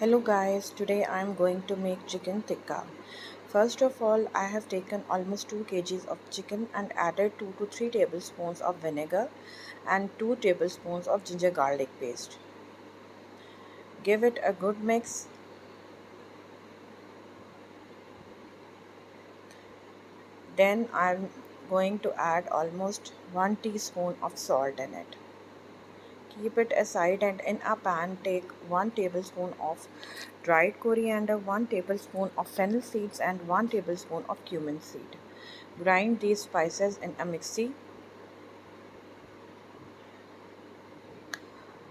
Hello guys, today I am going to make chicken tikka. First of all, I have taken almost 2 kgs of chicken and added 2 to 3 tablespoons of vinegar and 2 tablespoons of ginger garlic paste. Give it a good mix. Then I am going to add almost 1 teaspoon of salt in it. Keep it aside and in a pan take 1 tablespoon of dried coriander, 1 tablespoon of fennel seeds and 1 tablespoon of cumin seed. Grind these spices in a mixie.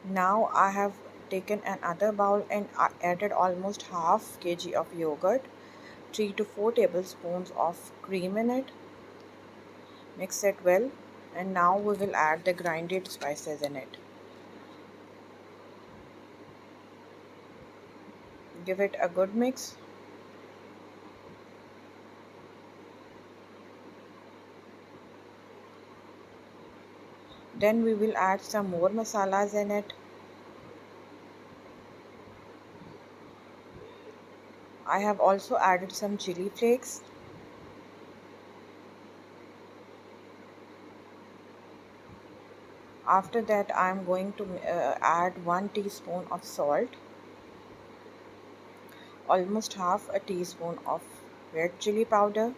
Now I have taken another bowl and added almost half kg of yogurt, 3 to 4 tablespoons of cream in it. Mix it well and now we will add the grinded spices in it. Give it a good mix. Then we will add some more masalas in it. I have also added some chili flakes. After that I am going to add 1 teaspoon of salt, almost half a teaspoon of red chili powder,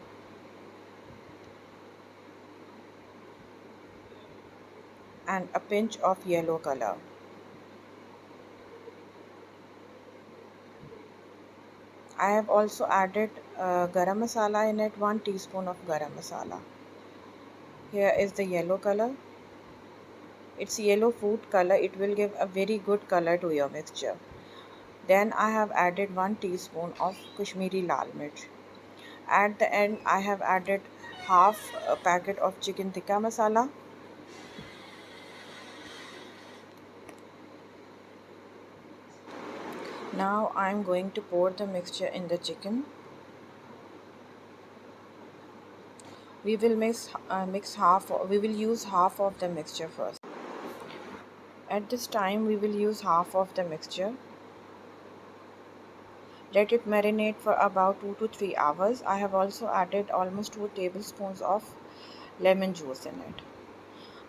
and a pinch of yellow color. I have also added garam masala in it, 1 teaspoon of garam masala. Here is the yellow color. It's yellow food color. It will give a very good color to your mixture. Then I have added 1 teaspoon of Kashmiri lal mirch. At the end I have added half a packet of chicken tikka masala. Now I am going to pour the mixture in the chicken. We will we will use half of the mixture first. At this time we will use half of the mixture. Let it marinate for about 2 to 3 hours. I have also added almost 2 tablespoons of lemon juice in it.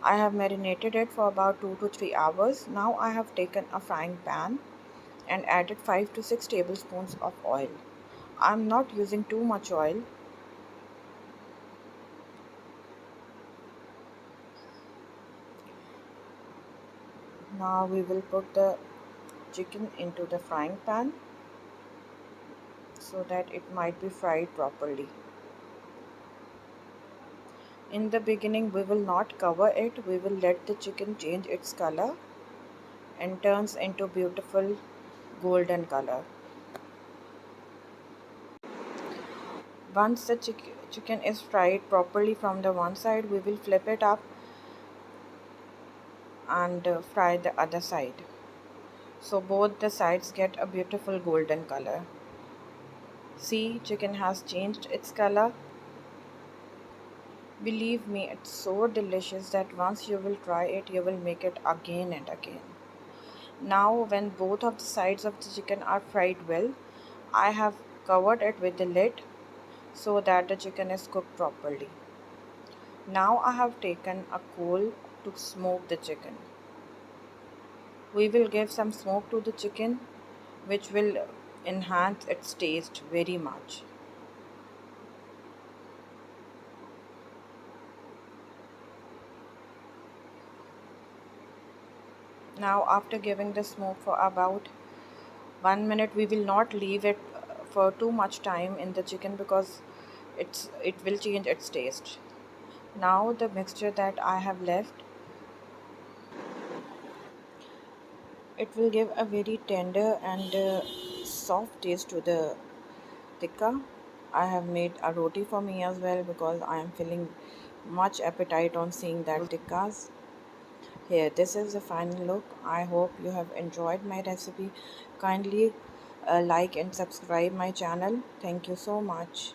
I have marinated it for about 2 to 3 hours. Now I have taken a frying pan and added 5 to 6 tablespoons of oil. I am not using too much oil. Now we will put the chicken into the frying pan so that it might be fried properly. In the beginning we will not cover it. We will let the chicken change its color and turns into beautiful golden color. Once the chicken is fried properly from the one side, we will flip it up and fry the other side. So both the sides get a beautiful golden color. See, chicken has changed its color. Believe me, it's so delicious that once you will try it, you will make it again and again. Now when both of the sides of the chicken are fried well, I have covered it with the lid so that the chicken is cooked properly. Now I have taken a coal to smoke the chicken. We will give some smoke to the chicken which will enhance its taste very much. Now after giving the smoke for about 1 minute, we will not leave it for too much time in the chicken because it will change its taste. Now the mixture that I have left, it will give a very tender and soft taste to the tikka. I have made a roti for me as well because I am feeling much appetite on seeing that tikkas. Here, this is the final look. I hope you have enjoyed my recipe. Kindly like and subscribe my channel. Thank you so much.